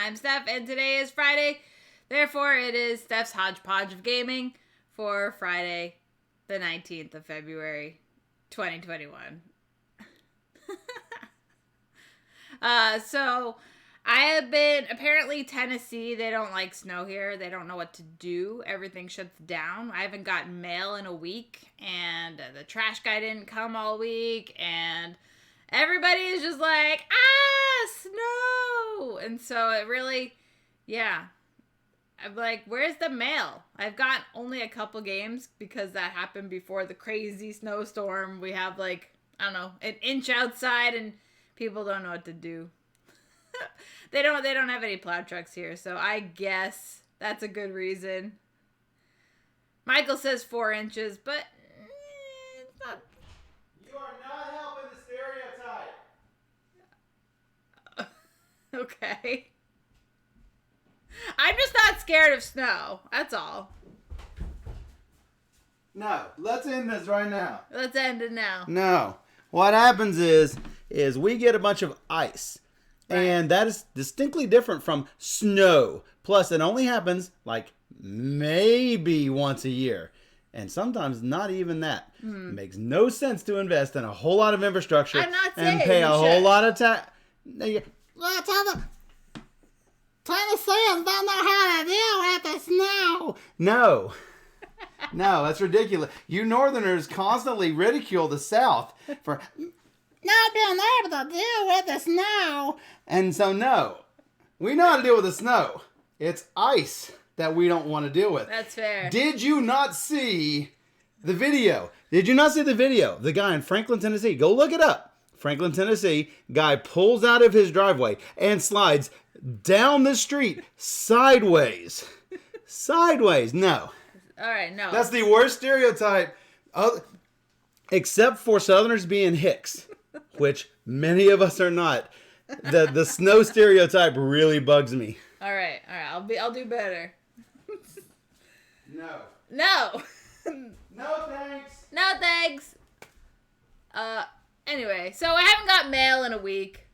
I'm Steph, and today is Friday. Therefore, it is Steph's Hodgepodge of Gaming for Friday, the 19th of February, 2021. So, I have been, apparently Tennessee, they don't like snow here. They don't know what to do. Everything shuts down. I haven't gotten mail in a week, and the trash guy didn't come all week, and everybody is just like, snow! And so it really, I'm like, where's the mail? I've got only a couple games because that happened before the crazy snowstorm. We have like, I don't know, an inch outside and people don't know what to do. They don't have any plow trucks here, so I guess that's a good reason. Michael says 4 inches, but it's not. You are not helping the stereotype. Okay. I'm just not scared of snow. That's all. No, let's end this right now. Let's end it now. No. What happens is we get a bunch of ice. Right. And that is distinctly different from snow. Plus, it only happens like maybe once a year. And sometimes not even that. It makes no sense to invest in a whole lot of infrastructure I'm not saying and pay a whole lot of tax. Tennessee don't know how to deal with the snow. No. No, that's ridiculous. You Northerners constantly ridicule the South for not being able to deal with the snow. And so, no, we know how to deal with the snow. It's ice that we don't want to deal with. That's fair. Did you not see the video? Did you not see the video? The guy in Franklin, Tennessee. Go look it up. Franklin, Tennessee. Guy pulls out of his driveway and slides down the street sideways. Sideways. No. All right, no. That's the worst stereotype. Except for Southerners being hicks, which many of us are not. The snow stereotype really bugs me. All right. I'll do better. No. No. No thanks. No thanks. Anyway, so I haven't got mail in a week.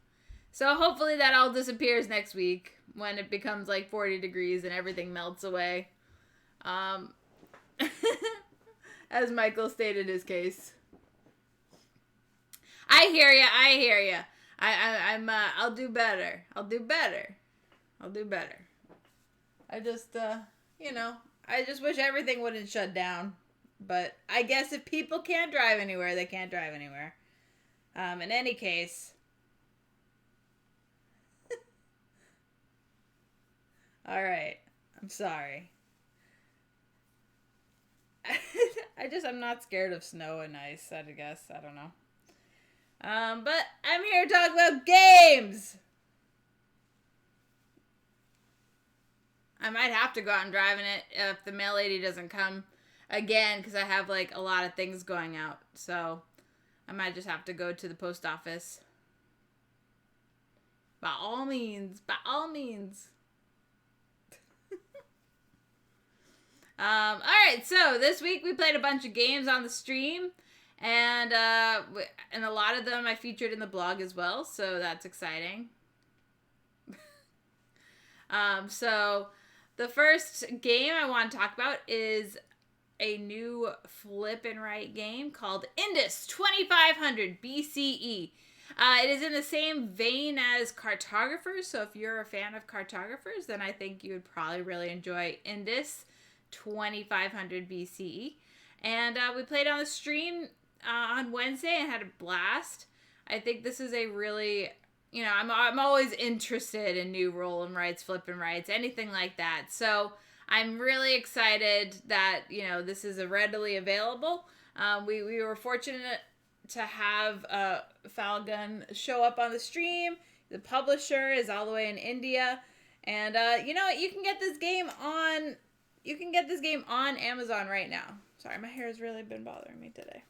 So hopefully that all disappears next week when it becomes like 40 degrees and everything melts away. As Michael stated his case. I hear ya. I'll do better. I just, I just wish everything wouldn't shut down. But I guess if people can't drive anywhere, they can't drive anywhere. In any case. All right. I'm sorry. I'm not scared of snow and ice, I guess. I don't know. But I'm here to talk about games. I might have to go out and drive in it if the mail lady doesn't come again, because I have like a lot of things going out. So I might just have to go to the post office. By all means. All right, so this week we played a bunch of games on the stream, and a lot of them I featured in the blog as well, so that's exciting. So the first game I want to talk about is a new flip and write game called Indus 2500 BCE. It is in the same vein as Cartographers, so if you're a fan of Cartographers, then I think you would probably really enjoy Indus 2500 BCE. And we played on the stream on Wednesday and had a blast. I think this is a really, I'm always interested in new roll and writes, flip and writes, anything like that. So I'm really excited that, this is readily available. We were fortunate to have Falgun show up on the stream. The publisher is all the way in India. And, you can get this game on Amazon right now. Sorry, my hair has really been bothering me today.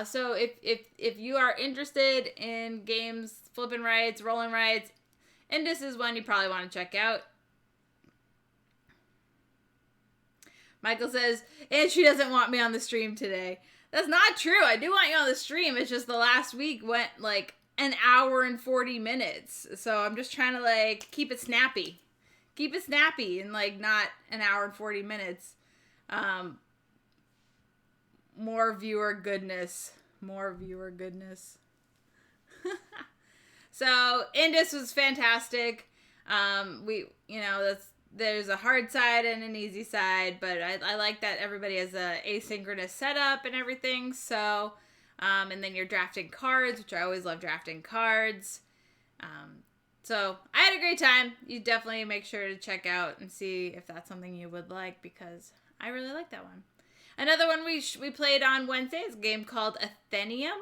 So if you are interested in games, flipping rights, rolling rights, Indus is one you probably want to check out. Michael says, and she doesn't want me on the stream today. That's not true. I do want you on the stream. It's just the last week went like an hour and 40 minutes. So I'm just trying to like keep it snappy. Keep it snappy and like not an hour and 40 minutes. More viewer goodness. More viewer goodness. So Indus was fantastic. There's a hard side and an easy side, but I like that everybody has a asynchronous setup and everything. So, and then you're drafting cards, which I always love drafting cards. So I had a great time. You definitely make sure to check out and see if that's something you would like, because I really like that one. Another one we played on Wednesday is a game called Athenium.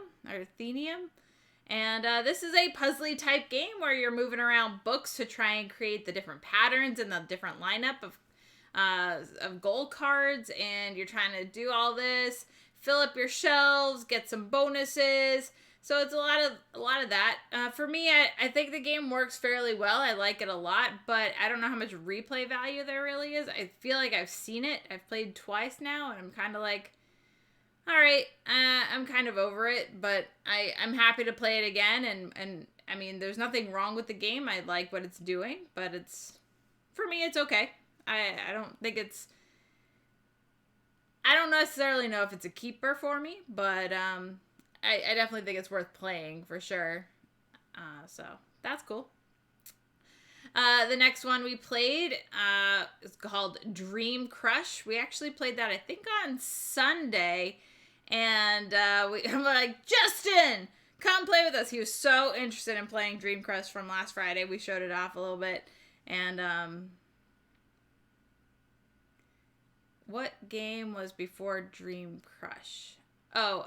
And this is a puzzly type game where you're moving around books to try and create the different patterns and the different lineup of gold cards. And you're trying to do all this, fill up your shelves, get some bonuses. So it's a lot of that. For me, I think the game works fairly well. I like it a lot, but I don't know how much replay value there really is. I feel like I've seen it. I've played twice now, and I'm kind of like, all right, I'm kind of over it, but I'm happy to play it again. And I mean, there's nothing wrong with the game. I like what it's doing, but for me, it's okay. I don't necessarily know if it's a keeper for me, but I definitely think it's worth playing for sure. So that's cool. The next one we played is called Dream Crush. We actually played that, I think, on Sunday. And I'm like, Justin, come play with us. He was so interested in playing Dream Crush from last Friday. We showed it off a little bit. And what game was before Dream Crush? Oh,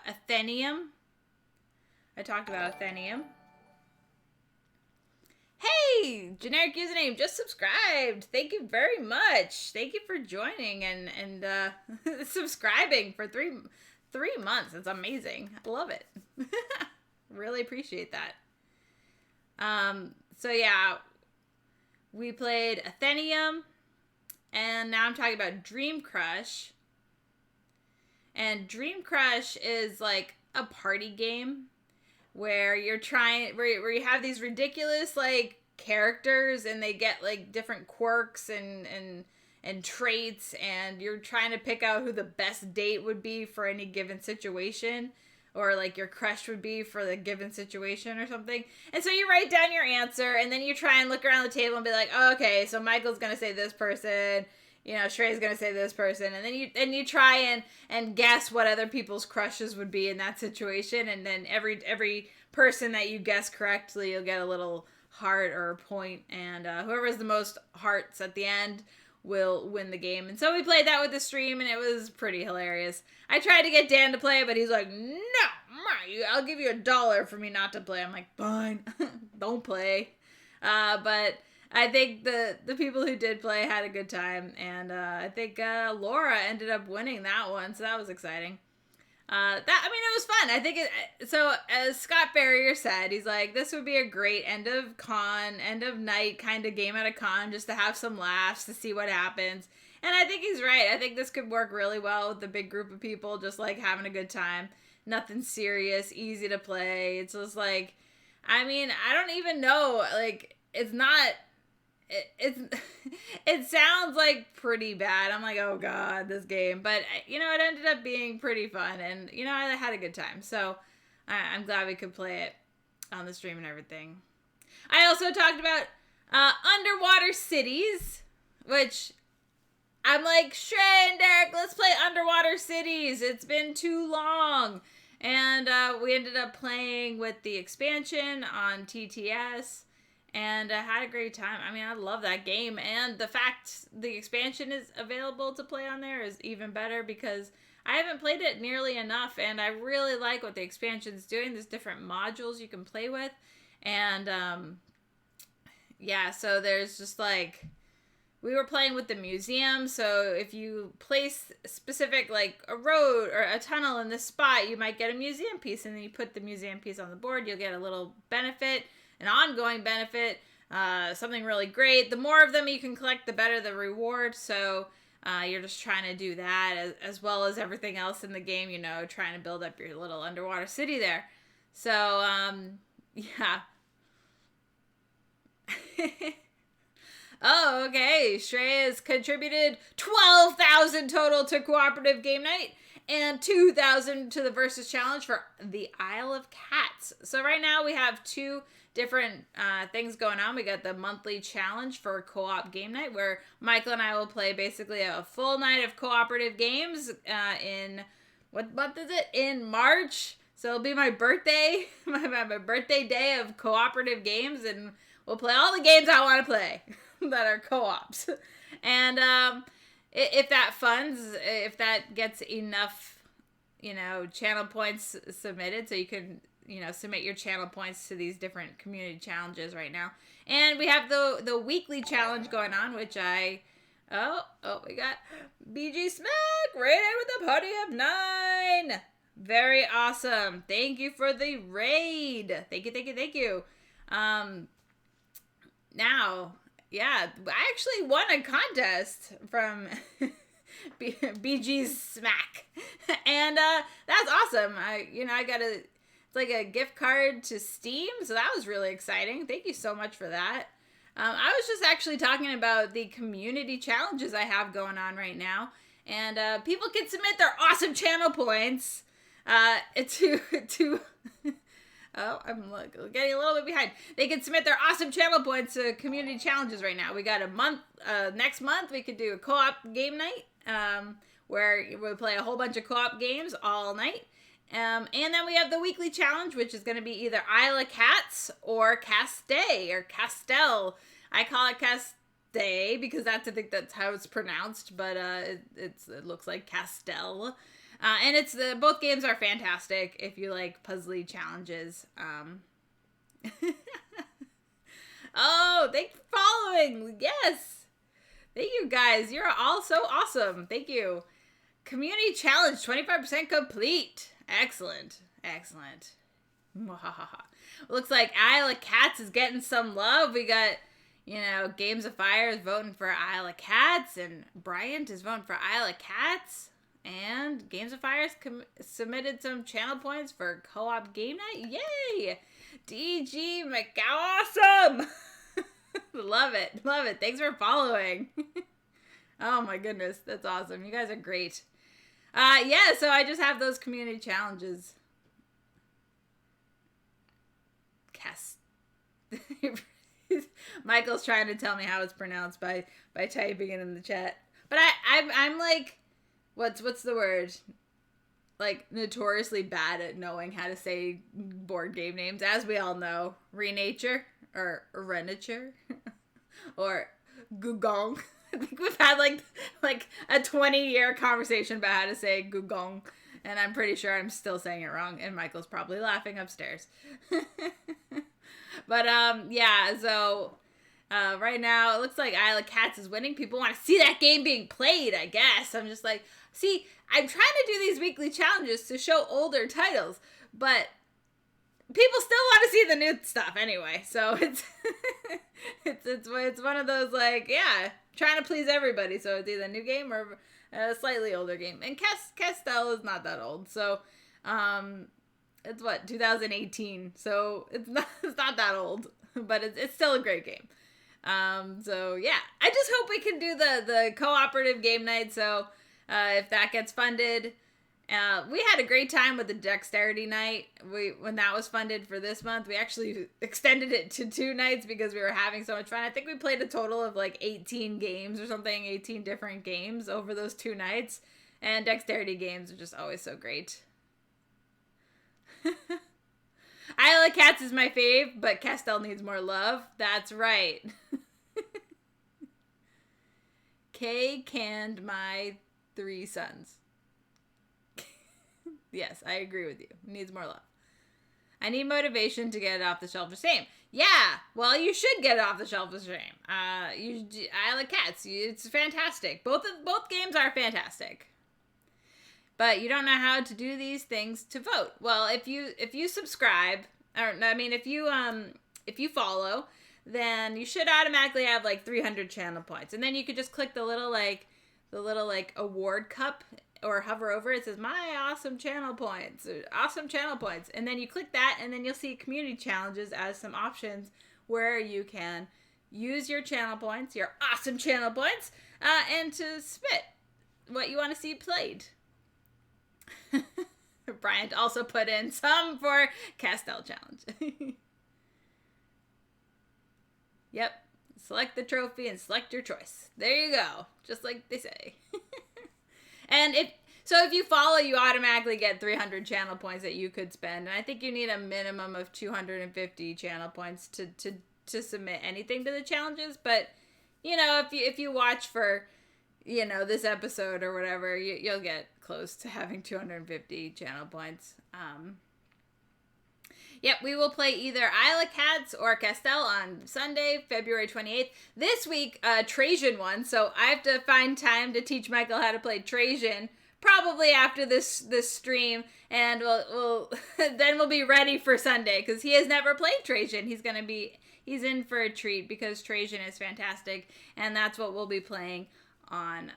Athenium. I talked about Athenium. Hey, generic username, just subscribed. Thank you very much. Thank you for joining and subscribing for three months. It's amazing. I love it. Really appreciate that. So yeah, we played Athenium, and now I'm talking about Dream Crush. And Dream Crush is like a party game where you have these ridiculous like characters, and they get like different quirks and traits, and you're trying to pick out who the best date would be for any given situation, or like your crush would be for the given situation or something. And so you write down your answer, and then you try and look around the table and be like, oh, okay, so Michael's gonna say this person, Shrey's gonna say this person, and then you try and guess what other people's crushes would be in that situation, and then every person that you guess correctly, you'll get a little heart or a point, and whoever has the most hearts at the end will win the game. And so we played that with the stream, and it was pretty hilarious. I tried to get Dan to play, but he's like, no, I'll give you $1 for me not to play. I'm like, fine, don't play. But I think the people who did play had a good time, and I think Laura ended up winning that one, so that was exciting. It was fun. I think so as Scott Barrier said, he's like, this would be a great end of night kind of game at a con, just to have some laughs, to see what happens. And I think he's right. I think this could work really well with a big group of people, just like having a good time. Nothing serious, easy to play. It's just like, I don't even know, like, it's not, it sounds like pretty bad. I'm like, oh god, this game, but it ended up being pretty fun, and I had a good time, so I'm glad we could play it on the stream and everything. I also talked about underwater cities, which I'm like, Shrey and Derek, let's play underwater cities. It's been too long. And we ended up playing with the expansion on TTS. And I had a great time. I love that game. And the fact the expansion is available to play on there is even better, because I haven't played it nearly enough. And I really like what the expansion's doing. There's different modules you can play with. And, so there's just like, we were playing with the museum. So if you place specific, like a road or a tunnel in this spot, you might get a museum piece. And then you put the museum piece on the board, you'll get a little benefit. An ongoing benefit, something really great. The more of them you can collect, the better the reward. So you're just trying to do that as well as everything else in the game, trying to build up your little underwater city there. So, Yeah. Oh, okay. Shrey has contributed 12,000 total to cooperative game night and 2,000 to the versus challenge for the Isle of Cats. So right now we have two different things going on. We got the monthly challenge for co-op game night, where Michael and I will play basically a full night of cooperative games in, what month is it? In March. So it'll be my birthday, my birthday day of cooperative games, and we'll play all the games I want to play that are co-ops. And if that gets enough, channel points submitted, so you can, submit your channel points to these different community challenges right now. And we have the weekly challenge going on, which we got BG Smack rated with a party of 9. Very awesome. Thank you for the raid. Thank you. Now, yeah, I actually won a contest from BG's Smack. And that's awesome. I got it's like a gift card to Steam, so that was really exciting. Thank you so much for that. I was just actually talking about the community challenges I have going on right now. And people can submit their awesome channel points to oh, I'm getting a little bit behind. They can submit their awesome channel points to community challenges right now. We got a month, next month we could do a co-op game night, where we play a whole bunch of co-op games all night. And then we have the weekly challenge, which is going to be either Isle of Cats or Castell or Castell. I call it Castell because I think that's how it's pronounced, but it looks like Castell. And both games are fantastic if you like puzzly challenges. Oh, thanks for following. Yes. Thank you guys. You're all so awesome. Thank you. Community challenge 25% complete. Excellent. Looks like Isle of Cats is getting some love. We got, Games of Fire is voting for Isle of Cats, and Bryant is voting for Isle of Cats. And Games of Fire submitted some channel points for co-op game night. Yay! DG McAwesome! Love it. Thanks for following. Oh my goodness. That's awesome. You guys are great. Yeah, so I just have those community challenges. Michael's trying to tell me how it's pronounced by typing it in the chat. But I'm like, what's the word? Like, notoriously bad at knowing how to say board game names, as we all know. Renature, or Renature, or Gugong. I think we've had like a 20-year conversation about how to say Gugong, and I'm pretty sure I'm still saying it wrong, and Michael's probably laughing upstairs. But yeah, so right now it looks like Isle of Cats is winning. People want to see that game being played, I guess. I'm just like, see, I'm trying to do these weekly challenges to show older titles, but people still want to see the new stuff anyway. So it's it's one of those, like, yeah, trying to please everybody. So it's either a new game or a slightly older game. And Castell is not that old, so it's 2018. So it's not that old, but it's still a great game. So yeah, I just hope we can do the cooperative game night. So if that gets funded, we had a great time with the dexterity night. When that was funded for this month, we actually extended it to 2 nights because we were having so much fun. I think we played a total of like 18 games or something, 18 different games over those 2 nights. And dexterity games are just always so great. Isle of Cats is my fave, but Castell needs more love. That's right. Kay canned my 3 sons. Yes, I agree with you. Needs more love. I need motivation to get it off the shelf of shame. Yeah, well, you should get it off the shelf of shame. Isle of Cats, it's fantastic. Both games are fantastic. But you don't know how to do these things to vote. Well, if you subscribe, if you follow, then you should automatically have like 300 channel points, and then you could just click the little award cup or hover over it, says my awesome channel points, or awesome channel points. And then you click that, and then you'll see community challenges as some options where you can use your channel points, your awesome channel points, and to submit what you want to see played. Bryant also put in some for Castell Challenge. Yep. Select the trophy and select your choice. There you go. Just like they say. And if you follow, you automatically get 300 channel points that you could spend. And I think you need a minimum of 250 channel points to submit anything to the challenges. But, if you watch for, this episode or whatever, you'll get close to having 250 channel points. Yep, we will play either Isle of Cats or Castell on Sunday, February 28th. This week, Trajan won, so I have to find time to teach Michael how to play Trajan, probably after this stream, and then we'll be ready for Sunday, because he has never played Trajan. He's in for a treat, because Trajan is fantastic, and that's what we'll be playing on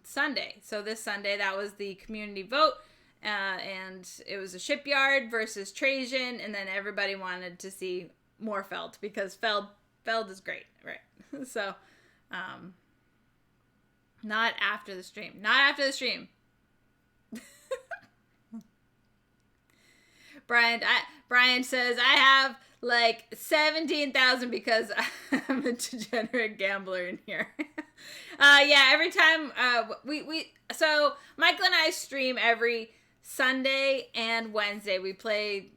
Sunday. So this Sunday, that was the community vote. And it was a shipyard versus Trajan, and then everybody wanted to see more Feld, because Feld is great, right? So, not after the stream. Brian says, I have like 17,000 because I'm a degenerate gambler in here. Yeah, every time, so Michael and I stream every Sunday and Wednesday. We play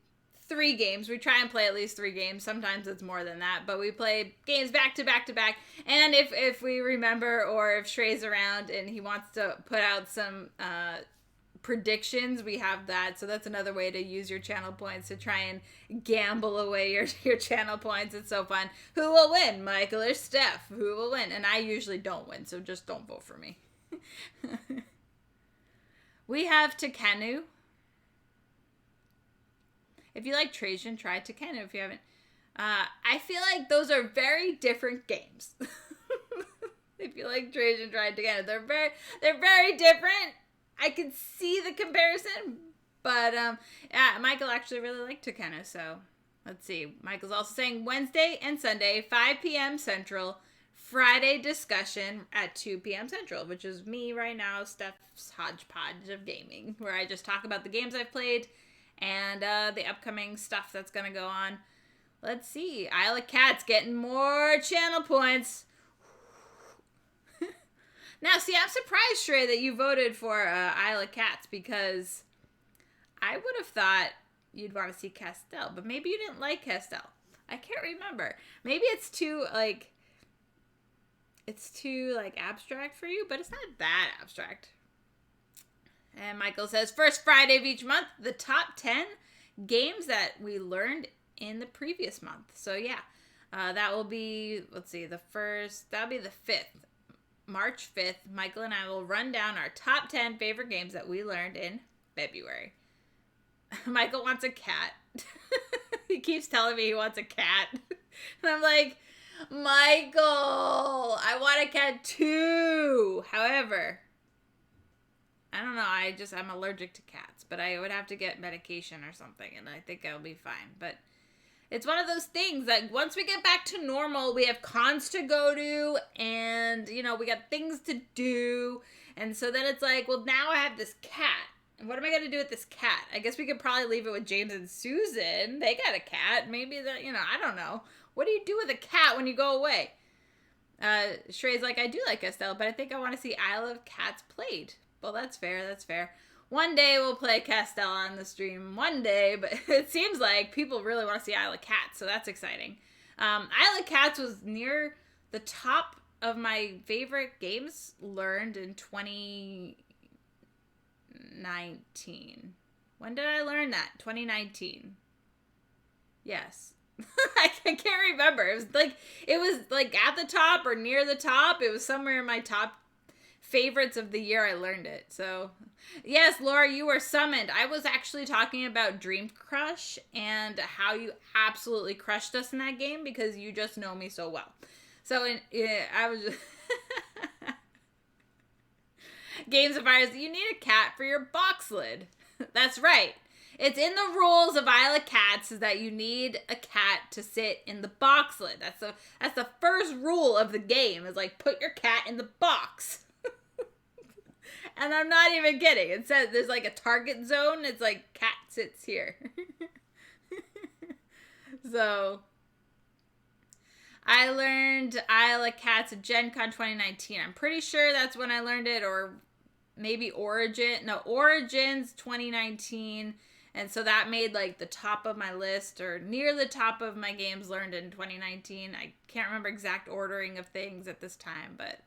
3 games. We try and play at least 3 games. Sometimes it's more than that, but we play games back to back to back. And if we remember, or if Shrey's around and he wants to put out some predictions, we have that. So that's another way to use your channel points, to try and gamble away your channel points. It's so fun. Who will win, Michael or Steph? Who will win? And I usually don't win, so just don't vote for me. We have Takenu. If you like Trajan, try Takenu if you haven't. I feel like those are very different games. If you like Trajan, try Takenu. They're very different. I can see the comparison, but Michael actually really liked Takenu, so let's see. Michael's also saying Wednesday and Sunday, 5 p.m. Central. Friday discussion at 2 p.m. Central, which is me right now, Steph's Hodgepodge of Gaming, where I just talk about the games I've played and the upcoming stuff that's going to go on. Let's see. Isle of Cats getting more channel points. Now, see, I'm surprised, Shrey, that you voted for Isle of Cats, because I would have thought you'd want to see Castell, but maybe you didn't like Castell. I can't remember. Maybe it's too abstract for you, but it's not that abstract. And Michael says, first Friday of each month, the top 10 games that we learned in the previous month. So yeah, that will be, that'll be the 5th. March 5th, Michael and I will run down our top 10 favorite games that we learned in February. Michael wants a cat. He keeps telling me he wants a cat. And I'm like, Michael, I want a cat too. However, I don't know. I'm allergic to cats, but I would have to get medication or something, and I think I'll be fine. But it's one of those things that once we get back to normal, we have cons to go to, and, we got things to do. And so then it's like, well, now I have this cat. And what am I going to do with this cat? I guess we could probably leave it with James and Susan. They got a cat. Maybe that, I don't know. What do you do with a cat when you go away? Shrey's like, I do like Castell, but I think I want to see Isle of Cats played. Well, that's fair. One day we'll play Castell on the stream. One day, but it seems like people really want to see Isle of Cats, so that's exciting. Isle of Cats was near the top of my favorite games learned in 2019. When did I learn that? 2019. Yes. I can't remember. It was like at the top or near the top. It was somewhere in my top favorites of the year I learned it. So, yes, Laura, you were summoned. I was actually talking about Dream Crush and how you absolutely crushed us in that game, because you just know me so well. So, I was Games of Fires, you need a cat for your box lid. That's right. It's in the rules of Isle of Cats is that you need a cat to sit in the box lid. That's the first rule of the game is like put your cat in the box. And I'm not even kidding. It says there's like a target zone. It's like cat sits here. So I learned Isle of Cats at Gen Con 2019. I'm pretty sure that's when I learned it, or maybe Origins 2019. And so that made like the top of my list, or near the top of my games learned in 2019. I can't remember exact ordering of things at this time, but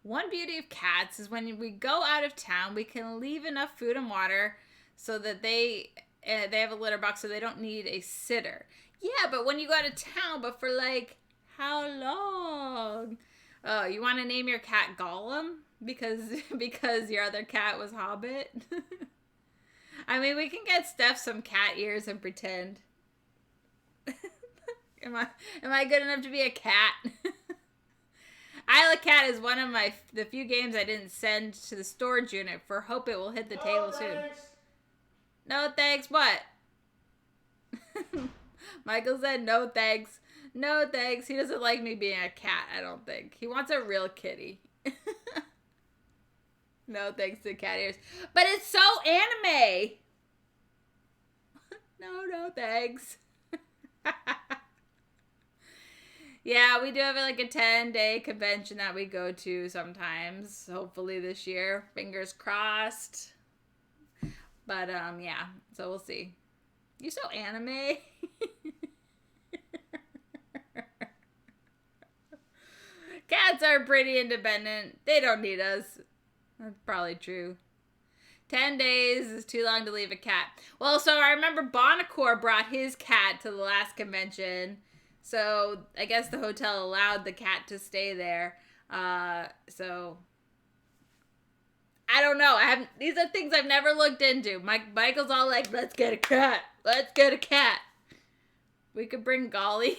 one beauty of cats is when we go out of town, we can leave enough food and water so that they have a litter box, so they don't need a sitter. Yeah, but when you go out of town, but for like how long? Oh, you want to name your cat Gollum because your other cat was Hobbit? I mean, we can get Steph some cat ears and pretend. Am I good enough to be a cat? Isle of Cat is one of the few games I didn't send to the storage unit for hope it will hit the table soon. No thanks, what? Michael said no thanks. No thanks. He doesn't like me being a cat, I don't think. He wants a real kitty. No thanks to cat ears. But it's so anime. No thanks. Yeah, we do have like a 10-day convention that we go to sometimes. Hopefully this year. Fingers crossed. But, yeah. So we'll see. You so anime? Cats are pretty independent. They don't need us. That's probably true. 10 days is too long to leave a cat. Well, so I remember Bonacore brought his cat to the last convention. So I guess the hotel allowed the cat to stay there. So I don't know. These are things I've never looked into. Michael's all like, let's get a cat. Let's get a cat. We could bring Golly.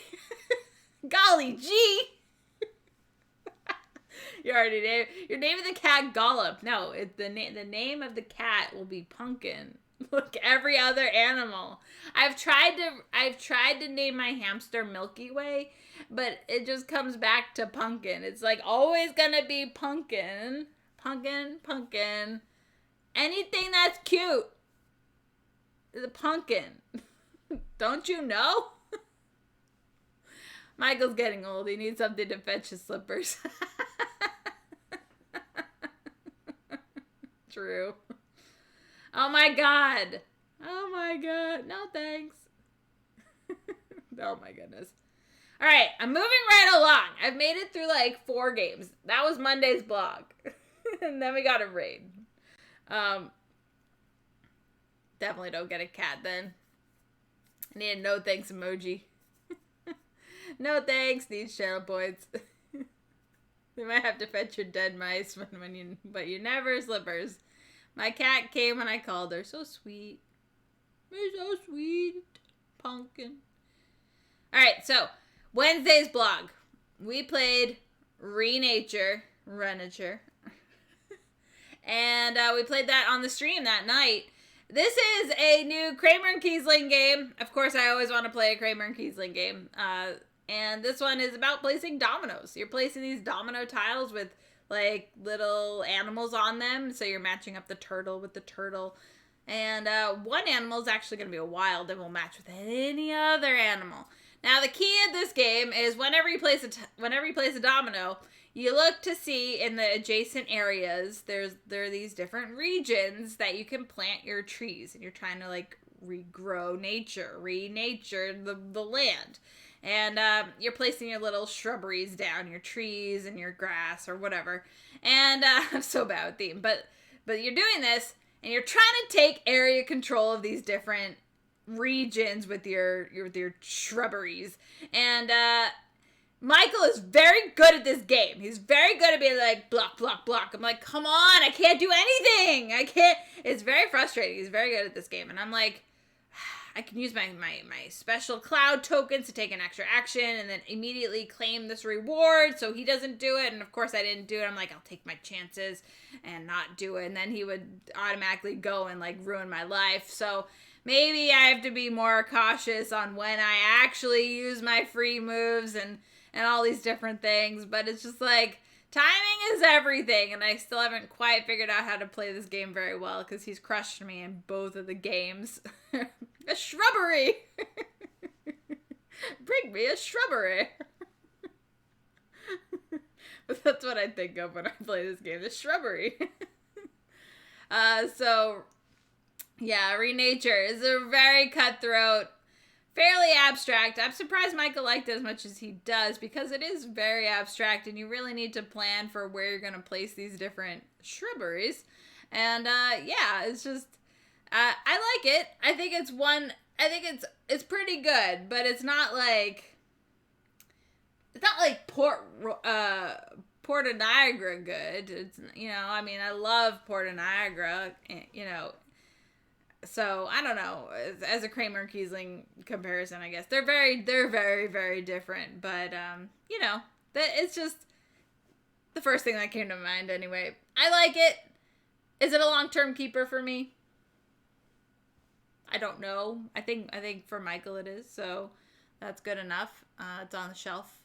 Golly gee. You're naming the cat Gollum. No, the name of the cat will be Pumpkin. Like every other animal. I've tried to name my hamster Milky Way, but it just comes back to Pumpkin. It's like always gonna be Pumpkin. Pumpkin. Anything that's cute is a pumpkin. Don't you know? Michael's getting old. He needs something to fetch his slippers. True. Oh my god. No thanks. Oh my goodness. Alright, I'm moving right along. I've made it through like 4 games. That was Monday's blog. And then we got a raid. Definitely don't get a cat then. I need a no thanks emoji. No thanks, needs channel points. We might have to fetch your dead mice but you never slippers. My cat came when I called her. So sweet. You're so sweet. Pumpkin. Alright, so Wednesday's blog. We played Renature. And we played that on the stream that night. This is a new Kramer and Kiesling game. Of course, I always want to play a Kramer and Kiesling game. And this one is about placing dominoes. You're placing these domino tiles with like little animals on them. So you're matching up the turtle with the turtle. And one animal is actually going to be a wild and will match with any other animal. Now the key of this game is whenever you place a domino, you look to see in the adjacent areas, there are these different regions that you can plant your trees. And you're trying to like renature the land. And you're placing your little shrubberies down, your trees and your grass or whatever. And I'm so bad with theme. But you're doing this and you're trying to take area control of these different regions with your shrubberies. And Michael is very good at this game. He's very good at being like, block, block, block. I'm like, come on, I can't do anything. I can't. It's very frustrating. He's very good at this game. And I'm like, I can use my special cloud tokens to take an extra action and then immediately claim this reward so he doesn't do it. And of course I didn't do it. I'm like, I'll take my chances and not do it. And then he would automatically go and like ruin my life. So maybe I have to be more cautious on when I actually use my free moves and all these different things. But it's just like, timing is everything, and I still haven't quite figured out how to play this game very well because he's crushed me in both of the games. A shrubbery! Bring me a shrubbery! But that's what I think of when I play this game, the shrubbery. So, yeah, Renature is a very cutthroat, fairly abstract. I'm surprised Michael liked it as much as he does because it is very abstract and you really need to plan for where you're going to place these different shrubberies. And yeah, it's just, I like it. I think it's pretty good, but it's not like Port of Niagara good. It's, you know, I mean, I love Port of Niagara, you know. So, I don't know, as a Kramer Kiesling comparison, I guess. They're very, very different. But, you know, it's just the first thing that came to mind anyway. I like it. Is it a long-term keeper for me? I don't know. I think for Michael it is, so that's good enough. It's on the shelf.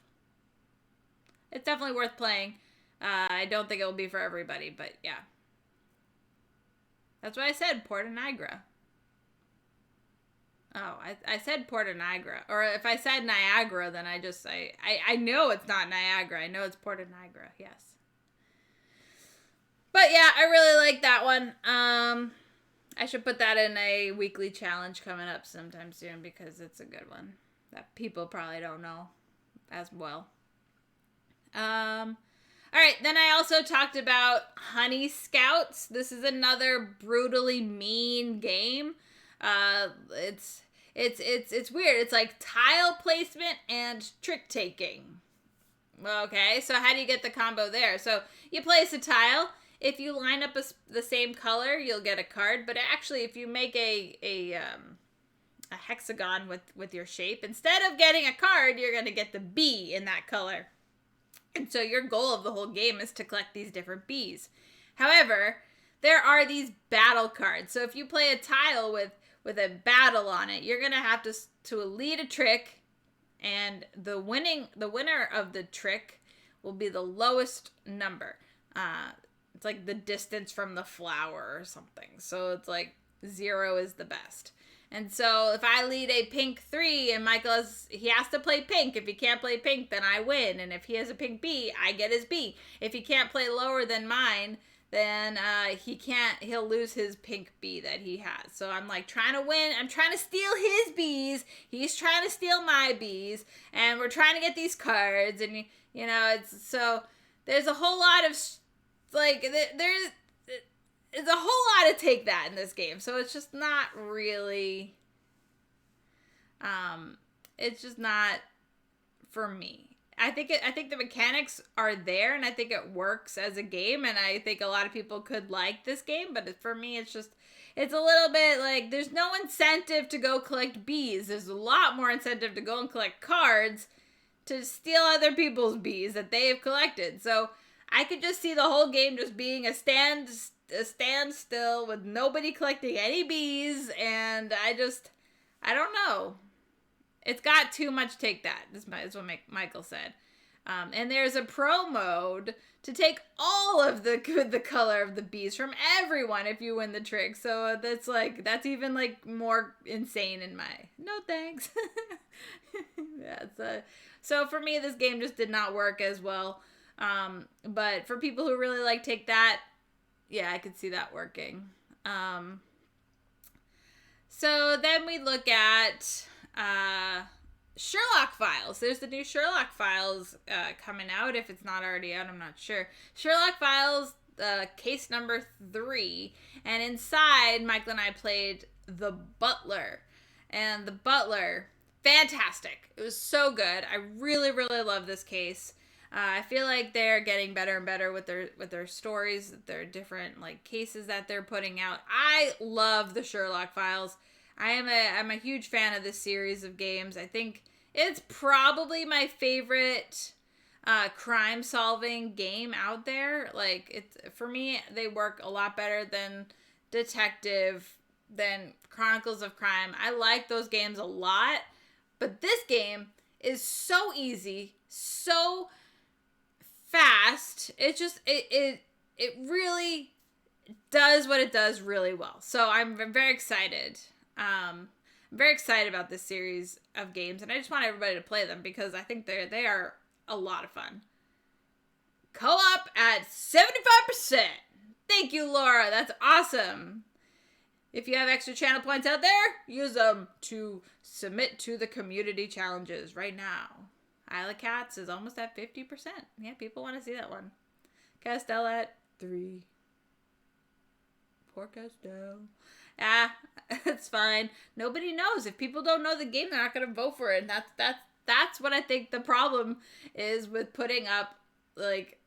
It's definitely worth playing. I don't think it will be for everybody, but yeah. That's what I said, Port of Niagara. Oh, I said Port of Niagara. Or if I said Niagara, then I know it's not Niagara. I know it's Port of Niagara, yes. But yeah, I really like that one. I should put that in a weekly challenge coming up sometime soon because it's a good one that people probably don't know as well. All right, then I also talked about Honey Scouts. This is another brutally mean game. It's weird. It's like tile placement and trick taking. Okay, so how do you get the combo there? So you place a tile. If you line up the same color, you'll get a card. But actually, if you make a hexagon with your shape, instead of getting a card, you're gonna get the bee in that color. And so your goal of the whole game is to collect these different bees. However, there are these battle cards. So if you play a tile with a battle on it, you're going to have to lead a trick, and the winner of the trick will be the lowest number. It's like the distance from the flower or something. So it's like 0 is the best. And so if I lead a pink 3 and Michael he has to play pink. If he can't play pink, then I win. And if he has a pink B, I get his B. If he can't play lower than mine, then he'll lose his pink B that he has. So I'm like trying to win. I'm trying to steal his Bs. He's trying to steal my Bs. And we're trying to get these cards. And, you know, there's a whole lot of, like, there's a whole lot to take that in this game. So it's just not really, it's just not for me. I think the mechanics are there, and I think it works as a game, and I think a lot of people could like this game, but for me, it's a little bit like, there's no incentive to go collect bees. There's a lot more incentive to go and collect cards to steal other people's bees that they have collected. So I could just see the whole game just being a standstill with nobody collecting any bees, and I don't know. It's got too much take that, is what Michael said. And there's a pro mode to take all of the color of the bees from everyone if you win the trick. So that's even like more insane in my, no thanks. Yeah, so for me, this game just did not work as well. But for people who really like take that, yeah, I could see that working. So then we look at Sherlock Files. There's the new Sherlock Files coming out. If it's not already out, I'm not sure. Sherlock Files, case number 3. And inside, Michael and I played The Butler. And The Butler, fantastic. It was so good. I really, really love this case. I feel like they're getting better and better with their stories, their different like cases that they're putting out. I love the Sherlock Files. I'm a huge fan of this series of games. I think it's probably my favorite crime solving game out there. Like, it's, for me, they work a lot better than Detective, than Chronicles of Crime. I like those games a lot, but this game is so easy, so fast. It just it really does what it does really well. So I'm very excited. I'm very excited about this series of games, and I just want everybody to play them because I think they are a lot of fun. Co-op at 75%. Thank you, Laura. That's awesome. If you have extra channel points out there, use them to submit to the community challenges right now. Isla Cats is almost at 50%. Yeah, people want to see that one. Castell at 3. Poor Castell. Ah, it's fine. Nobody knows. If people don't know the game, they're not going to vote for it. And that's what I think the problem is with putting up, like,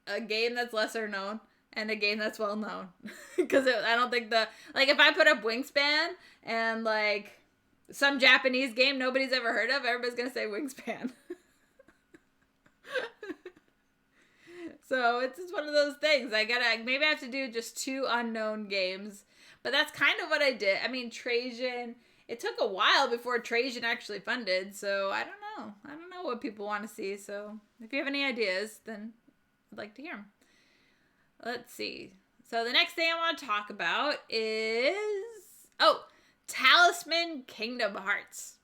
a game that's lesser known and a game that's well known. Because I don't think if I put up Wingspan and, like, some Japanese game nobody's ever heard of, everybody's going to say Wingspan. So it's just one of those things. Maybe I have to do just 2 unknown games. But that's kind of what I did. I mean, Trajan, it took a while before Trajan actually funded. So I don't know. I don't know what people want to see. So if you have any ideas, then I'd like to hear them. Let's see. So the next thing I want to talk about is, Talisman Kingdom Hearts.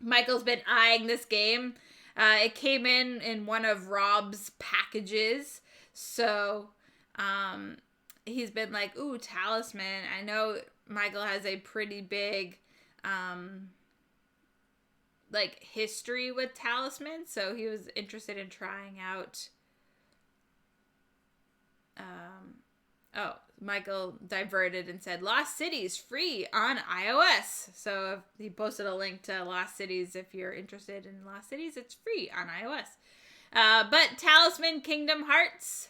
Michael's been eyeing this game. It came in one of Rob's packages. So, he's been like, ooh, Talisman. I know Michael has a pretty big, history with Talisman. So he was interested in trying out, Michael diverted and said, Lost Cities free on iOS. So he posted a link to Lost Cities. If you're interested in Lost Cities, it's free on iOS. But Talisman Kingdom Hearts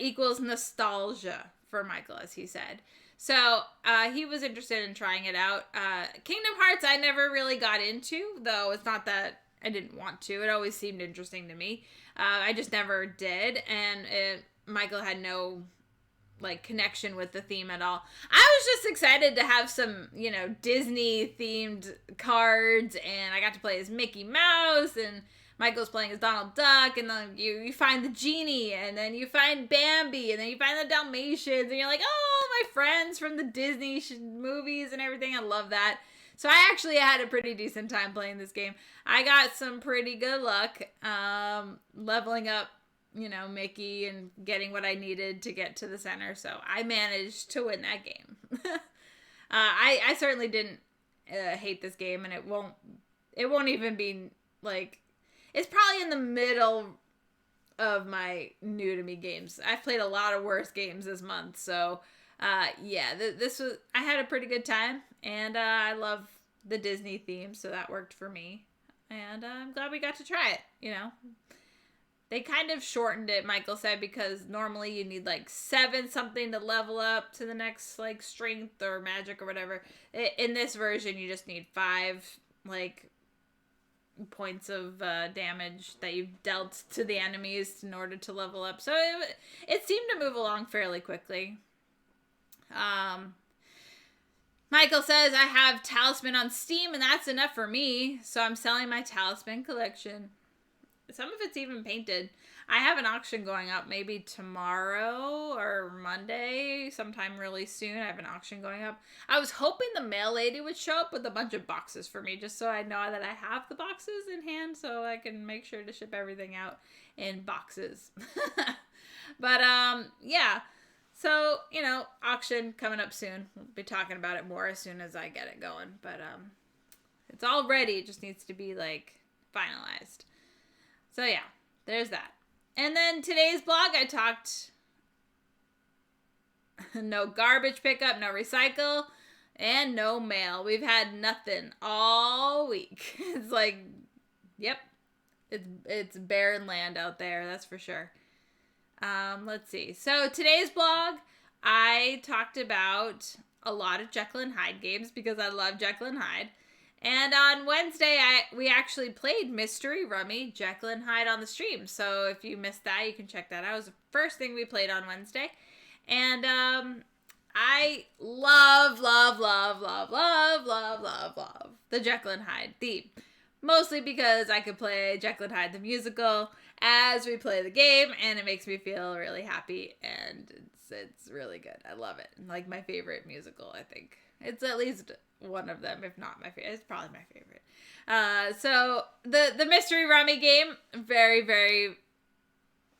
equals nostalgia for Michael, as he said. So he was interested in trying it out. Kingdom Hearts I never really got into, though it's not that I didn't want to. It always seemed interesting to me. I just never did. And Michael had no connection with the theme at all. I was just excited to have some, Disney themed cards, and I got to play as Mickey Mouse, and Michael's playing as Donald Duck, and then you find the genie, and then you find Bambi, and then you find the Dalmatians, and you're like, oh, my friends from the Disney movies and everything. I love that. So I actually had a pretty decent time playing this game. I got some pretty good luck leveling up Mickey and getting what I needed to get to the center. So I managed to win that game. I certainly didn't hate this game, and it won't even be it's probably in the middle of my new to me games. I've played a lot of worse games this month. So I had a pretty good time, and I love the Disney theme. So that worked for me, and I'm glad we got to try it, They kind of shortened it, Michael said, because normally you need 7 something to level up to the next strength or magic or whatever. In this version, you just need 5 points of damage that you've dealt to the enemies in order to level up. So it seemed to move along fairly quickly. Michael says, I have Talisman on Steam, and that's enough for me. So I'm selling my Talisman collection. Some of it's even painted. I have an auction going up maybe tomorrow or Monday, sometime really soon. I have an auction going up. I was hoping the mail lady would show up with a bunch of boxes for me, just so I know that I have the boxes in hand, so I can make sure to ship everything out in boxes. But, yeah. So, auction coming up soon. We'll be talking about it more as soon as I get it going. But, it's all ready. It just needs to be, finalized. So yeah, there's that. And then today's blog, I talked no garbage pickup, no recycle, and no mail. We've had nothing all week. It's yep, it's barren land out there, that's for sure. Let's see. So today's blog, I talked about a lot of Jekyll and Hyde games because I love Jekyll and Hyde. And on Wednesday, we actually played Mystery Rummy Jekyll and Hyde on the stream. So if you missed that, you can check that out. It was the first thing we played on Wednesday. And I love the Jekyll and Hyde theme. Mostly because I could play Jekyll and Hyde the musical as we play the game, and it makes me feel really happy, and it's really good. I love it. Like my favorite musical, I think. It's at least one of them, if not my favorite. It's probably my favorite. So the Mystery Rummy game, very, very,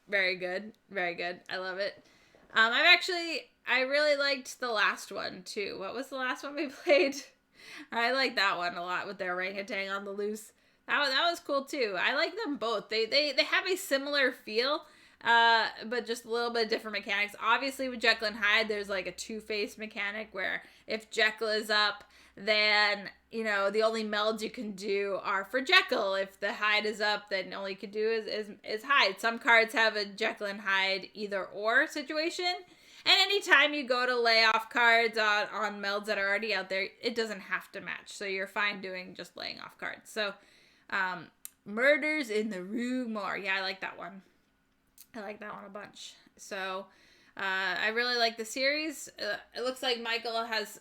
very good. Very good. I love it. I really liked the last one too. What was the last one we played? I like that one a lot with their orangutan on the loose. That was cool too. I like them both. They have a similar feel, but just a little bit different mechanics. Obviously with Jekyll and Hyde, there's like a two-faced mechanic where if Jekyll is up, then, you know, the only melds you can do are for Jekyll. If the Hyde is up, then all you can do is Hyde. Some cards have a Jekyll and Hyde either or situation. And anytime you go to lay off cards on melds that are already out there, it doesn't have to match. So you're fine doing just laying off cards. So, Murders in the Rue Morgue. Yeah, I like that one. I like that one a bunch. So, I really like the series. It looks like Michael has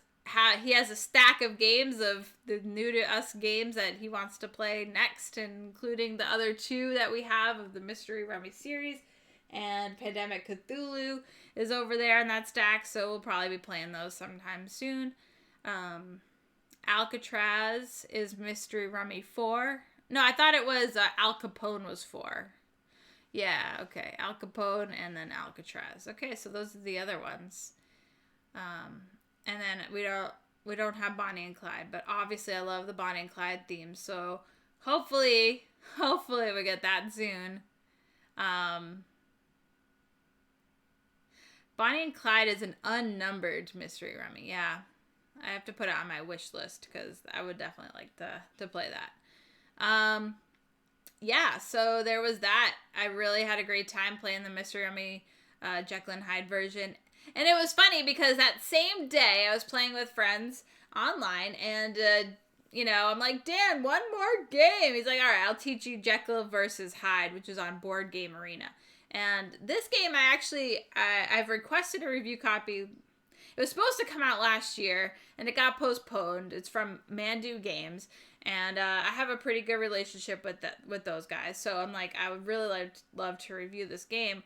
a stack of games of the new to us games that he wants to play next, including the other two that we have of the Mystery Rummy series. And Pandemic Cthulhu is over there in that stack, so we'll probably be playing those sometime soon. Alcatraz is Mystery Rummy 4. No, I thought it was Al Capone was 4. Yeah, okay. Al Capone and then Alcatraz. Okay, so those are the other ones. And then we don't have Bonnie and Clyde, but obviously I love the Bonnie and Clyde theme, so hopefully we get that soon. Bonnie and Clyde is an unnumbered Mystery Rummy. Yeah, I have to put it on my wish list because I would definitely like to play that. Yeah, so there was that. I really had a great time playing the Mystery Rummy Jekyll and Hyde version. And it was funny because that same day I was playing with friends online and, you know, I'm like, Dan, one more game. He's like, all right, I'll teach you Jekyll versus Hyde, which is on Board Game Arena. And this game, I've requested a review copy. It was supposed to come out last year, and it got postponed. It's from Mandu Games, and I have a pretty good relationship with those guys. So I'm like, I would really love to review this game.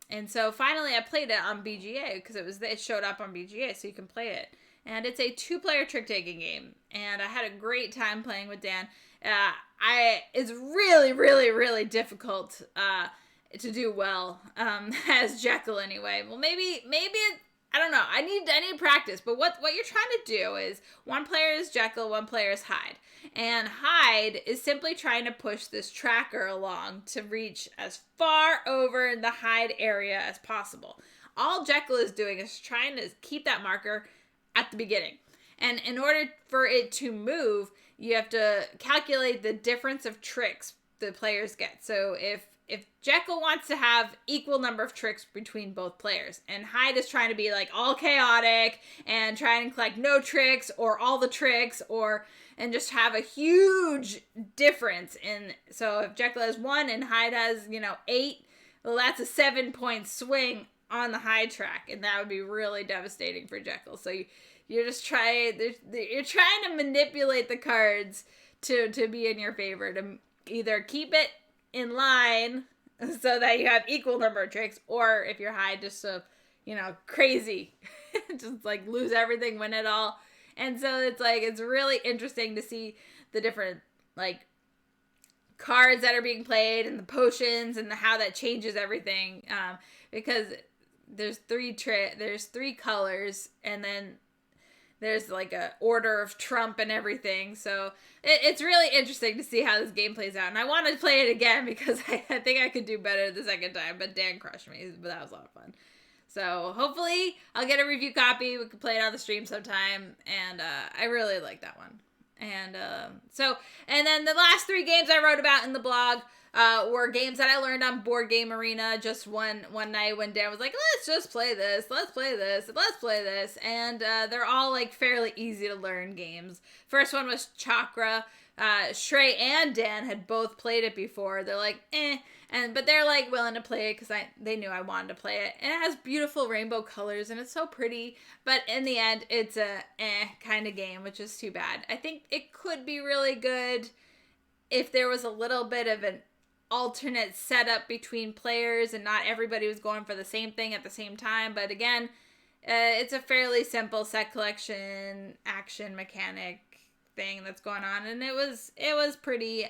And so finally, I played it on BGA because it showed up on BGA, so you can play it. And it's a 2-player trick-taking game, and I had a great time playing with Dan. It's really, really, really difficult to do well as Jekyll anyway. Well, maybe I don't know. I need practice. But what you're trying to do is one player is Jekyll, one player is Hyde, and Hyde is simply trying to push this tracker along to reach as far over in the Hyde area as possible. All Jekyll is doing is trying to keep that marker at the beginning, and in order for it to move, you have to calculate the difference of tricks the players get. So if Jekyll wants to have equal number of tricks between both players, and Hyde is trying to be like all chaotic and trying to collect no tricks or all the tricks and just have a huge difference so if Jekyll has 1 and Hyde has, 8, well, that's a 7-point swing on the Hyde track, and that would be really devastating for Jekyll. So you're trying to manipulate the cards to be in your favor, to either keep it in line so that you have equal number of tricks, or if you're Hyde, just so, crazy, just like lose everything, win it all. And so it's really interesting to see the different cards that are being played and the potions and how that changes everything, because there's 3 colors, and then there's a order of Trump and everything. So it's really interesting to see how this game plays out. And I want to play it again because I think I could do better the second time. But Dan crushed me. But that was a lot of fun. So hopefully I'll get a review copy. We can play it on the stream sometime. And I really like that one. And and then the last 3 games I wrote about in the blog. were games that I learned on Board Game Arena just one night when Dan was like, let's just play this, let's play this, let's play this. And they're all like fairly easy to learn games. First one was Chakra. Shrey and Dan had both played it before. They're like, but they're like willing to play it because they knew I wanted to play it. And it has beautiful rainbow colors and it's so pretty. But in the end, it's a kind of game, which is too bad. I think it could be really good if there was a little bit of an alternate setup between players and not everybody was going for the same thing at the same time. But again, it's a fairly simple set collection action mechanic thing that's going on, and it was pretty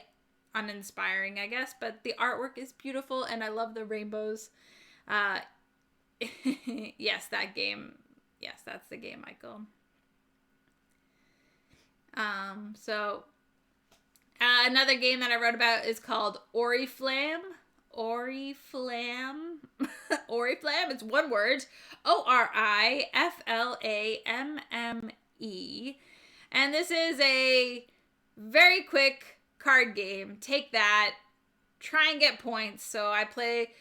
uninspiring, I guess, but the artwork is beautiful and I love the rainbows. Yes, that game. Yes, that's the game, Michael. Another game that I wrote about is called Oriflamme. Oriflamme. Oriflamme. It's one word. Oriflamme. And this is a very quick card game. Take that. Try and get points. So I play,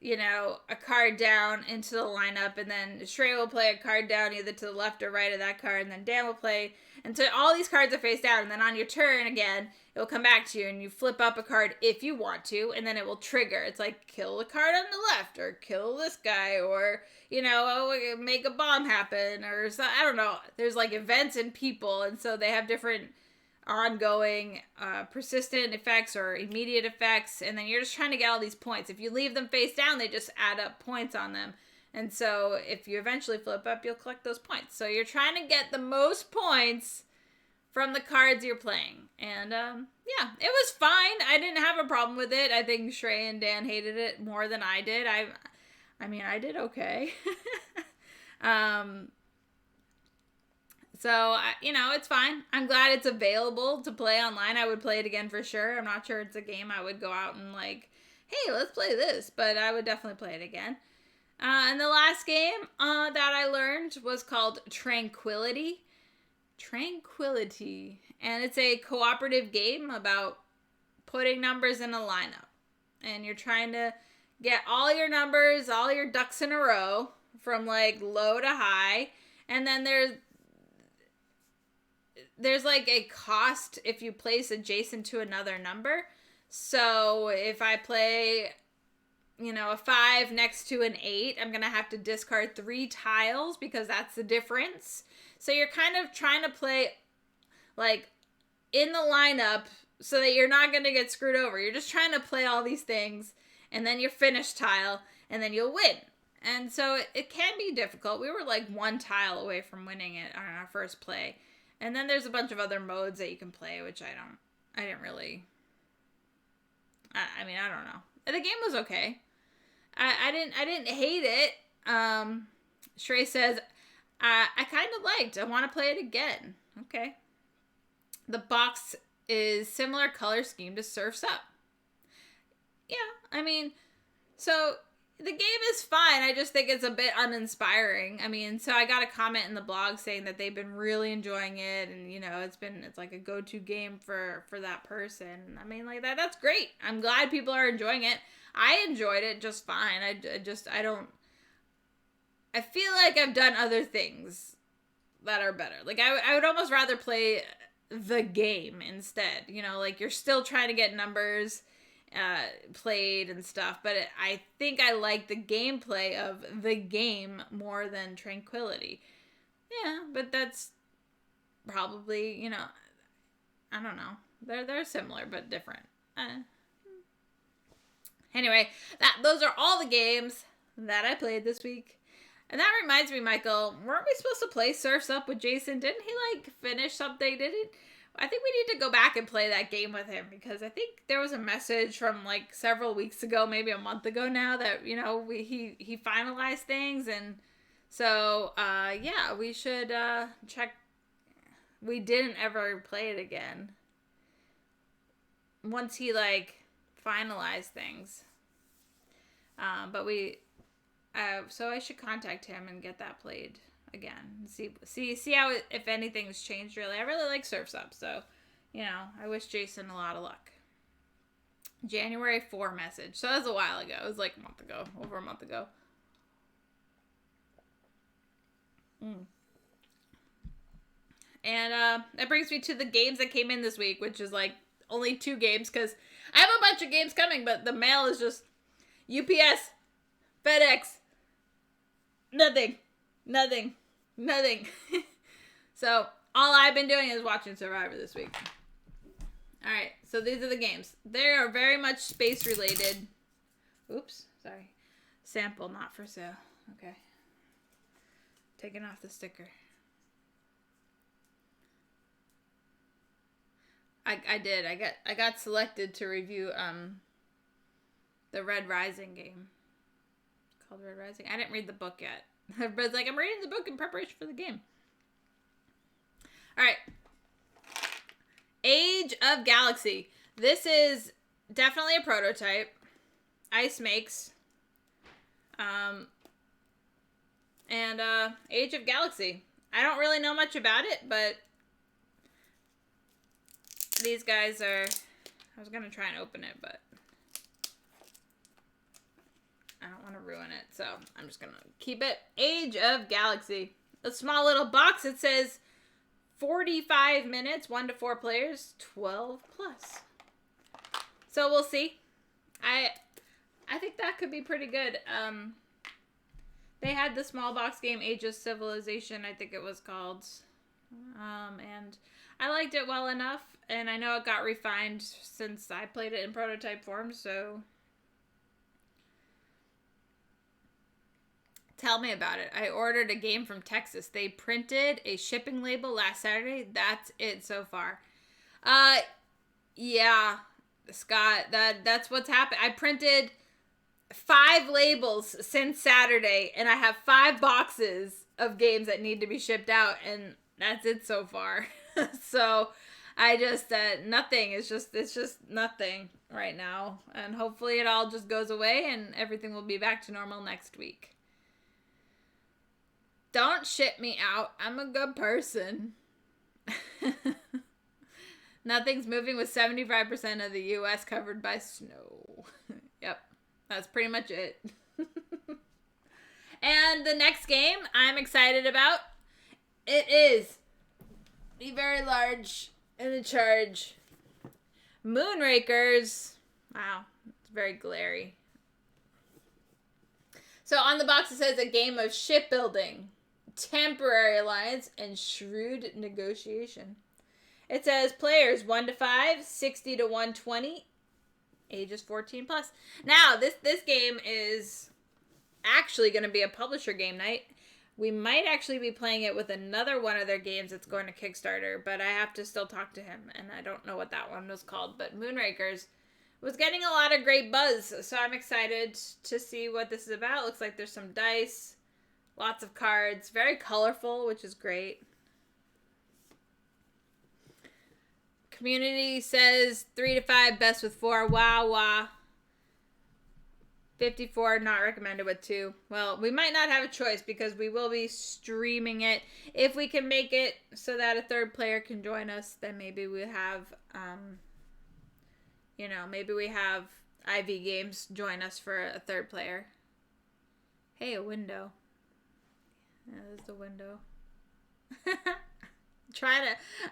a card down into the lineup, and then Shrey will play a card down either to the left or right of that card, and then Dan will play until all these cards are face down, and then on your turn again, it will come back to you, and you flip up a card if you want to, and then it will trigger. It's like, kill the card on the left, or kill this guy, or, make a bomb happen, or so, I don't know. There's, like, events and people, and so they have different ongoing, persistent effects or immediate effects, and then you're just trying to get all these points. If you leave them face down, they just add up points on them. And so if you eventually flip up, you'll collect those points. So you're trying to get the most points from the cards you're playing. And, it was fine. I didn't have a problem with it. I think Shrey and Dan hated it more than I did. I did okay. So, it's fine. I'm glad it's available to play online. I would play it again for sure. I'm not sure it's a game I would go out and like, hey, let's play this. But I would definitely play it again. And the last game that I learned was called Tranquility. Tranquility. And it's a cooperative game about putting numbers in a lineup. And you're trying to get all your numbers, all your ducks in a row from like low to high. And then there's like a cost if you place adjacent to another number. So if I play, a 5 next to an 8, I'm going to have to discard 3 tiles because that's the difference. So you're kind of trying to play like in the lineup so that you're not going to get screwed over. You're just trying to play all these things and then your finish tile and then you'll win. And so it can be difficult. We were like 1 tile away from winning it on our first play. And then there's a bunch of other modes that you can play, which I don't know. The game was okay. I didn't hate it. Shrey says, I kind of liked. I want to play it again. Okay. The box is similar color scheme to Surf's Up. Yeah, so the game is fine. I just think it's a bit uninspiring. So I got a comment in the blog saying that they've been really enjoying it, and it's like a go-to game for that person. That's great. I'm glad people are enjoying it. I enjoyed it just fine. I feel like I've done other things that are better. Like I would almost rather play the game instead. You're still trying to get numbers played and stuff, but I think I like the gameplay of the game more than Tranquility. Yeah, but that's probably, I don't know. They're similar but different. Anyway, those are all the games that I played this week. And that reminds me, Michael, weren't we supposed to play Surf's Up with Jason? Didn't he finish something? I think we need to go back and play that game with him because I think there was a message from several weeks ago, maybe a month ago now, that he finalized things, and so we should check. We didn't ever play it again once he finalized things, but so I should contact him and get that played again. See how if anything's changed. Really, I really like Surf's Up, so I wish Jason a lot of luck. January 4 message. So that was a while ago. It was like a month ago. Over a month ago. And that brings me to the games that came in this week, which is like only 2 games because I have a bunch of games coming, but the mail is just UPS, FedEx, nothing. So all I've been doing is watching Survivor this week. All right, so these are the games. They are very much space related. Oops, sorry. Sample, not for sale. Okay. Taking off the sticker. I did. I got selected to review the Red Rising game. Called Red Rising. I didn't read the book yet. But like I'm reading the book in preparation for the game. All right. Age of Galaxy. This is definitely a prototype. Ice makes. And Age of Galaxy. I don't really know much about it, but these guys are... I was going to try and open it, but I don't want to ruin it, so I'm just going to keep it. Age of Galaxy. A small little box. It says 45 minutes, 1 to 4 players, 12 plus. So we'll see. I think that could be pretty good. They had the small box game Age of Civilization, I think it was called. And I liked it well enough, and I know it got refined since I played it in prototype form, so tell me about it. I ordered a game from Texas. They printed a shipping label last Saturday. That's it so far. Yeah, Scott, that's what's happened. I printed 5 labels since Saturday, and I have 5 boxes of games that need to be shipped out, and that's it so far. So I just nothing. It's just nothing right now, and hopefully it all just goes away and everything will be back to normal next week. Don't ship me out. I'm a good person. Nothing's moving with 75% of the U.S. covered by snow. Yep. That's pretty much it. And the next game I'm excited about, it is the very large and in charge Moonrakers. Wow, it's very glary. So on the box it says a game of shipbuilding, temporary alliance, and shrewd negotiation. It says players 1 to 5, 60 to 120, ages 14 plus. Now, this game is actually going to be a publisher game night. We might actually be playing it with another one of their games that's going to Kickstarter, but I have to still talk to him, and I don't know what that one was called. But Moonrakers was getting a lot of great buzz, so I'm excited to see what this is about. Looks like there's some dice, lots of cards, very colorful, which is great. Community says 3 to 5, best with 4. Wow. 54, not recommended with 2. Well, we might not have a choice because we will be streaming it. If we can make it so that a third player can join us, then maybe we have, maybe we have IV Games join us for a third player. Hey, a window. Yeah, there's the window.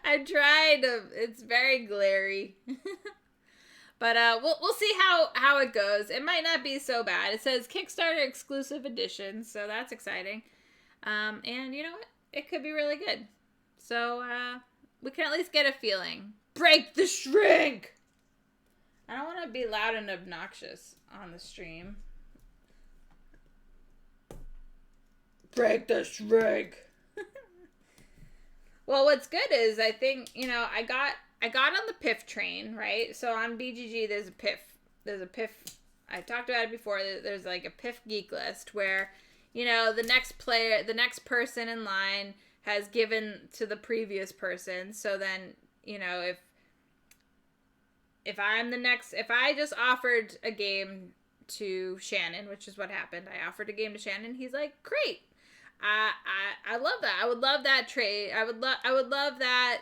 I tried to, it's very glary. But we'll see how it goes. It might not be so bad. It says Kickstarter exclusive edition, so that's exciting. And you know what? It could be really good. So we can at least get a feeling. Break the shrink! I don't want to be loud and obnoxious on the stream. Break the shrink! Well, what's good is I think, I got on the PIF train, right? So on BGG, there's a PIF. I talked about it before. There's like a PIF geek list where, the next person in line has given to the previous person. So then, if I just offered a game to Shannon, which is what happened. I offered a game to Shannon. He's like, great. I love that. I would love that trade. I would love that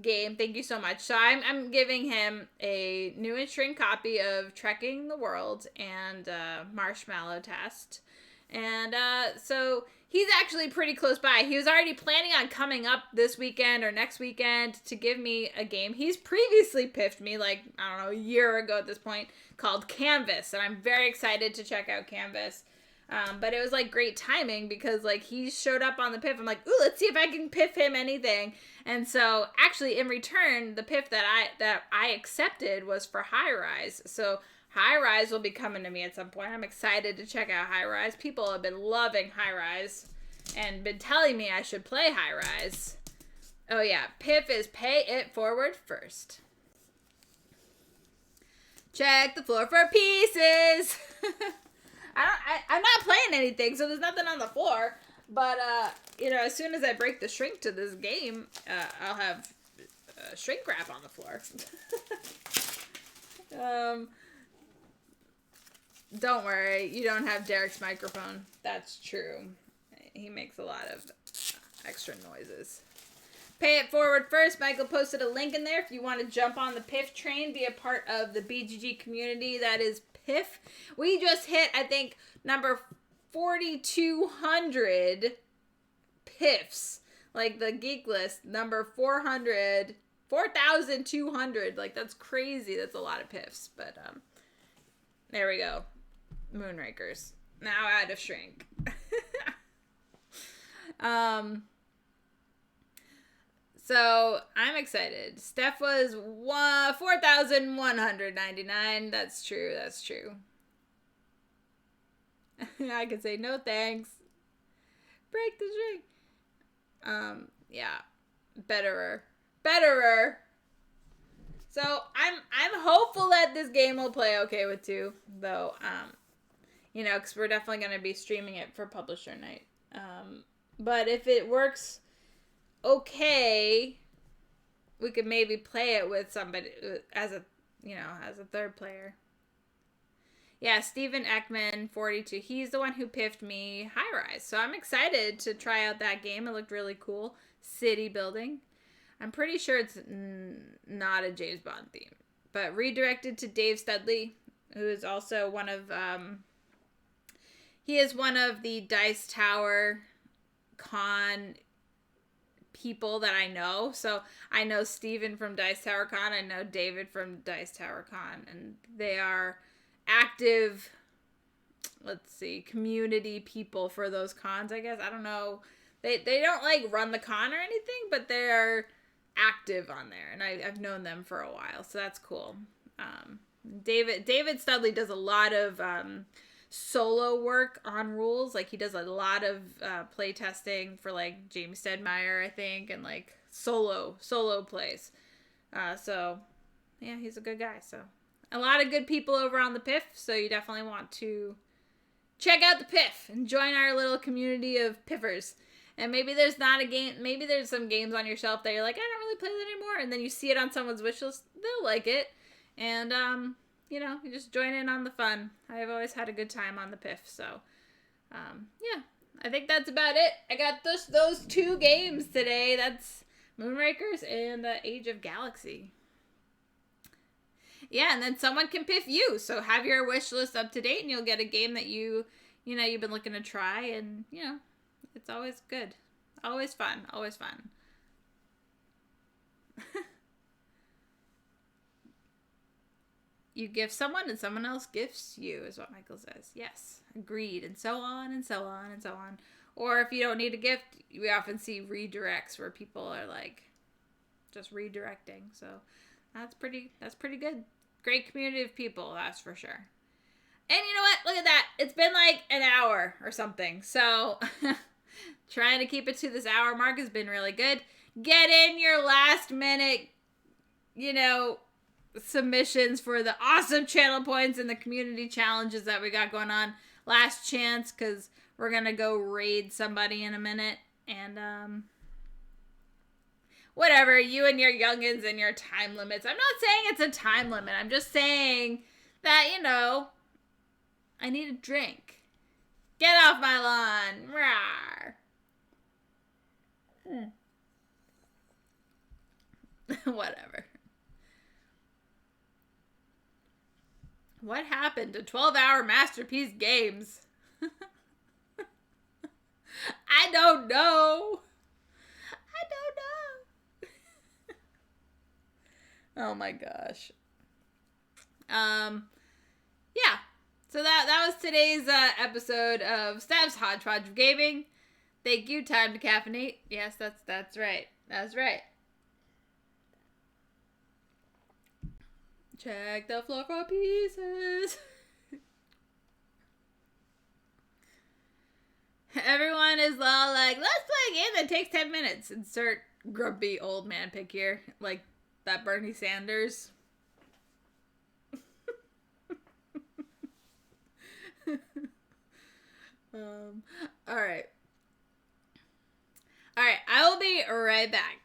game. Thank you so much. So I'm giving him a new and shrink copy of Trekking the World and Marshmallow Test. And so he's actually pretty close by. He was already planning on coming up this weekend or next weekend to give me a game. He's previously piffed me, like, I don't know, a year ago at this point, called Canvas. And I'm very excited to check out Canvas. But it was, like, great timing because, like, he showed up on the piff. I'm like, ooh, let's see if I can piff him anything. And so, actually, in return, the piff that I accepted was for High Rise. So, High Rise will be coming to me at some point. I'm excited to check out High Rise. People have been loving High Rise and been telling me I should play High Rise. Oh, yeah. Piff is pay it forward first. Check the floor for pieces. I'm not playing anything, so there's nothing on the floor. But, as soon as I break the shrink to this game, I'll have shrink wrap on the floor. Don't worry, you don't have Derek's microphone. That's true. He makes a lot of extra noises. Pay it forward first. Michael posted a link in there if you want to jump on the Piff train, be a part of the BGG community that is Piff. We just hit, I think, number 4,200 Piffs. Like the Geek List, number 4,200. Like, that's crazy. That's a lot of Piffs. But, there we go. Moonrakers. Now out of shrink. So I'm excited. Steph was 4,199. That's true. That's true. I could say no thanks. Break the shrink. Yeah. Betterer. So I'm hopeful that this game will play okay with 2, though. Because we're definitely going to be streaming it for publisher night. But if it works okay, we could maybe play it with somebody as a third player. Yeah, Steven Ekman, 42. He's the one who piffed me High Rise. So I'm excited to try out that game. It looked really cool. City building. I'm pretty sure it's not a James Bond theme. But redirected to Dave Studley, who is also one of... he is one of the Dice Tower Con people that I know. So I know Steven from Dice Tower Con. I know David from Dice Tower Con. And they are active, community people for those cons, I guess. I don't know. They don't, run the con or anything, but they're active on there. And I've known them for a while. So that's cool. David Studley does a lot of solo work on rules. He does a lot of play testing for James Stedmeyer, I think, and solo plays. So yeah, he's a good guy. So a lot of good people over on the Piff. So you definitely want to check out the Piff and join our little community of Piffers. And maybe there's not a game. Maybe there's some games on your shelf that you're like, I don't really play that anymore. And then you see it on someone's wish list. They'll like it. And you just join in on the fun. I've always had a good time on the Piff, so, yeah, I think that's about it. I got those 2 games today. That's Moonrakers and Age of Galaxy. Yeah, and then someone can piff you, so have your wish list up to date, and you'll get a game that you've been looking to try, and, it's always good. Always fun. Always fun. You give someone and someone else gifts you, is what Michael says. Yes, agreed. And so on and so on and so on. Or if you don't need a gift, we often see redirects where people are just redirecting. So that's pretty good. Great community of people, that's for sure. And you know what? Look at that. It's been an hour or something. So trying to keep it to this hour mark has been really good. Get in your last minute, submissions for the awesome channel points and the community challenges that we got going on. Last chance, because we're gonna go raid somebody in a minute. And whatever, you and your youngins and your time limits. I'm not saying it's a time limit. I'm just saying that, I need a drink. Get off my lawn. Rawr. Whatever. What happened to 12-hour masterpiece games? I don't know. Oh my gosh. Yeah. So that was today's episode of Steph's Hodgepodge of Gaming. Thank you, Time to Caffeinate. Yes, that's right. That's right. Check the floor for pieces. Everyone is all like, let's play a game that takes 10 minutes. Insert grumpy old man pick here. Like that Bernie Sanders. Alright. I will be right back.